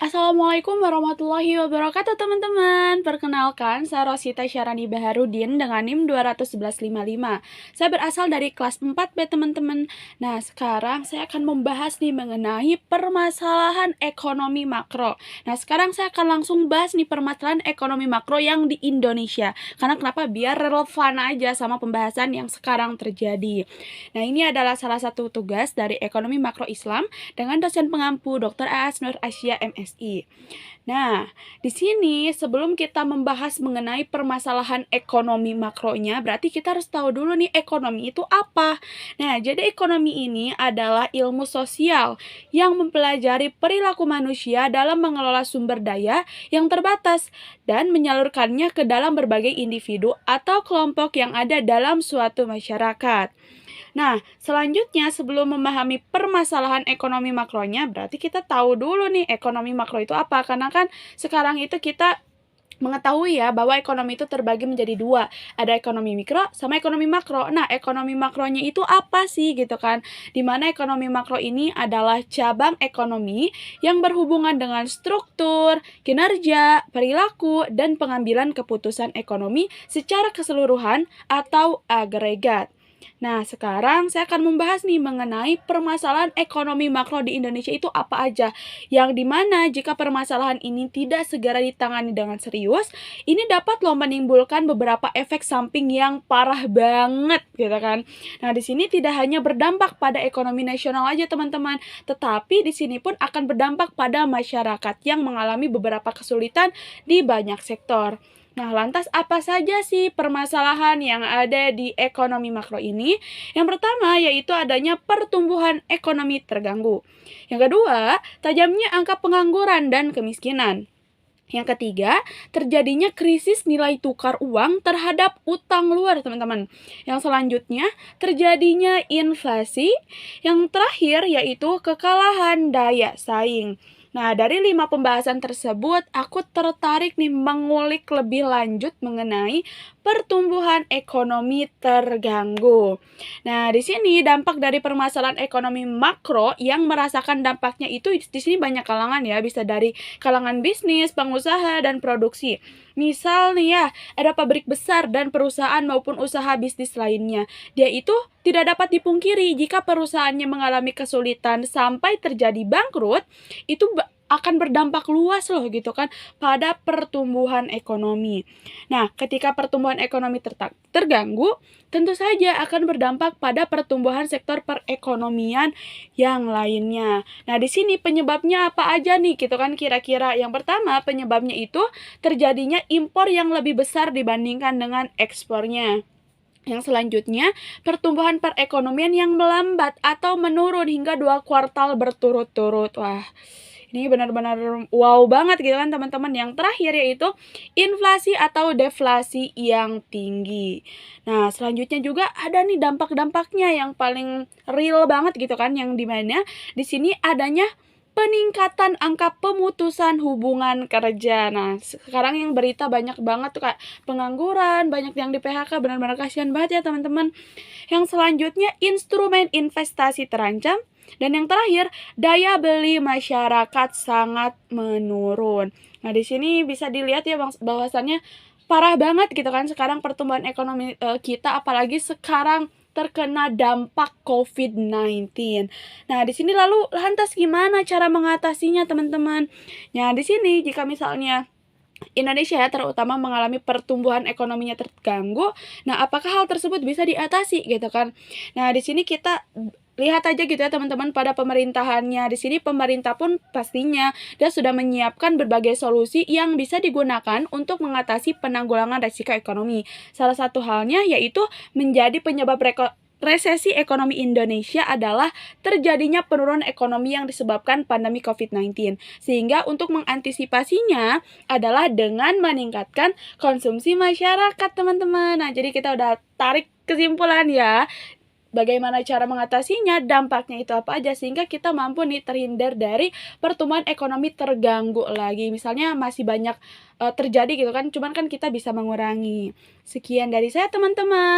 Assalamualaikum warahmatullahi wabarakatuh teman-teman. Perkenalkan, saya Rosita Syarani Baharudin dengan NIM 21155. Saya berasal dari kelas 4B teman-teman. Nah, sekarang saya akan membahas nih mengenai permasalahan ekonomi makro. Nah, sekarang saya akan langsung bahas nih permasalahan ekonomi makro yang di Indonesia. Karena kenapa? Biar relevan aja sama pembahasan yang sekarang terjadi. Nah, ini adalah salah satu tugas dari ekonomi makro Islam dengan dosen pengampu Dr. A.S. Nur Asya MS. Nah, di sini sebelum kita membahas mengenai permasalahan ekonomi makronya, berarti kita harus tahu dulu nih ekonomi itu apa. Nah, jadi ekonomi ini adalah ilmu sosial yang mempelajari perilaku manusia dalam mengelola sumber daya yang terbatas dan menyalurkannya ke dalam berbagai individu atau kelompok yang ada dalam suatu masyarakat. Nah, selanjutnya sebelum memahami permasalahan ekonomi makronya, berarti kita tahu dulu nih ekonomi makro itu apa. Karena kan sekarang itu kita mengetahui ya bahwa ekonomi itu terbagi menjadi dua. Ada ekonomi mikro sama ekonomi makro. Nah, ekonomi makronya itu apa sih gitu kan? Dimana ekonomi makro ini adalah cabang ekonomi yang berhubungan dengan struktur, kinerja, perilaku, dan pengambilan keputusan ekonomi secara keseluruhan atau agregat. Nah, sekarang saya akan membahas nih mengenai permasalahan ekonomi makro di Indonesia itu apa aja. Yang dimana jika permasalahan ini tidak segera ditangani dengan serius, ini dapat loh menimbulkan beberapa efek samping yang parah banget gitu kan. Nah, di sini tidak hanya berdampak pada ekonomi nasional aja teman-teman, tetapi di sini pun akan berdampak pada masyarakat yang mengalami beberapa kesulitan di banyak sektor. Nah, lantas apa saja sih permasalahan yang ada di ekonomi makro ini? Yang pertama yaitu adanya pertumbuhan ekonomi terganggu. Yang kedua, tajamnya angka pengangguran dan kemiskinan. Yang ketiga, terjadinya krisis nilai tukar uang terhadap utang luar, teman-teman. Yang selanjutnya, terjadinya inflasi. Yang terakhir yaitu kekalahan daya saing. Nah, dari 5 pembahasan tersebut, aku tertarik nih mengulik lebih lanjut mengenai pertumbuhan ekonomi terganggu. Nah, di sini dampak dari permasalahan ekonomi makro yang merasakan dampaknya itu di sini banyak kalangan ya, bisa dari kalangan bisnis, pengusaha, dan produksi. Misal nih ya, ada pabrik besar dan perusahaan maupun usaha bisnis lainnya. Dia itu tidak dapat dipungkiri jika perusahaannya mengalami kesulitan sampai terjadi bangkrut, itu akan berdampak luas loh gitu kan pada pertumbuhan ekonomi. Nah, ketika pertumbuhan ekonomi terganggu, tentu saja akan berdampak pada pertumbuhan sektor perekonomian yang lainnya. Nah, di sini penyebabnya apa aja nih gitu kan kira-kira. Yang pertama, penyebabnya itu terjadinya impor yang lebih besar dibandingkan dengan ekspornya. Yang selanjutnya, pertumbuhan perekonomian yang melambat atau menurun hingga 2 kuartal berturut-turut. Wah, ini benar-benar wow banget gitu kan teman-teman. Yang terakhir yaitu inflasi atau deflasi yang tinggi. Nah, selanjutnya juga ada nih dampak-dampaknya yang paling real banget gitu kan, yang dimana di sini adanya peningkatan angka pemutusan hubungan kerja. Nah, sekarang yang berita banyak banget tuh kayak pengangguran, banyak yang di PHK, benar-benar kasihan banget ya teman-teman. Yang selanjutnya instrumen investasi terancam. Dan yang terakhir, daya beli masyarakat sangat menurun. Nah, di sini bisa dilihat ya bahwasannya parah banget gitu kan sekarang pertumbuhan ekonomi kita, apalagi sekarang terkena dampak COVID-19. Nah, di sini lalu lantas gimana cara mengatasinya, teman-teman? Nah, di sini jika misalnya Indonesia terutama mengalami pertumbuhan ekonominya terganggu, nah apakah hal tersebut bisa diatasi gitu kan? Nah, di sini kita lihat aja gitu ya teman-teman pada pemerintahannya. Di sini pemerintah pun pastinya dia sudah menyiapkan berbagai solusi yang bisa digunakan untuk mengatasi penanggulangan resiko ekonomi. Salah satu halnya yaitu menjadi penyebab resesi ekonomi Indonesia adalah terjadinya penurunan ekonomi yang disebabkan pandemi COVID-19. Sehingga untuk mengantisipasinya adalah dengan meningkatkan konsumsi masyarakat, teman-teman. Nah, jadi kita udah tarik kesimpulan ya. Bagaimana cara mengatasinya, dampaknya itu apa aja, sehingga kita mampu nih terhindar dari pertumbuhan ekonomi terganggu lagi. Misalnya masih banyak terjadi gitu kan, cuman kan kita bisa mengurangi. Sekian dari saya teman-teman.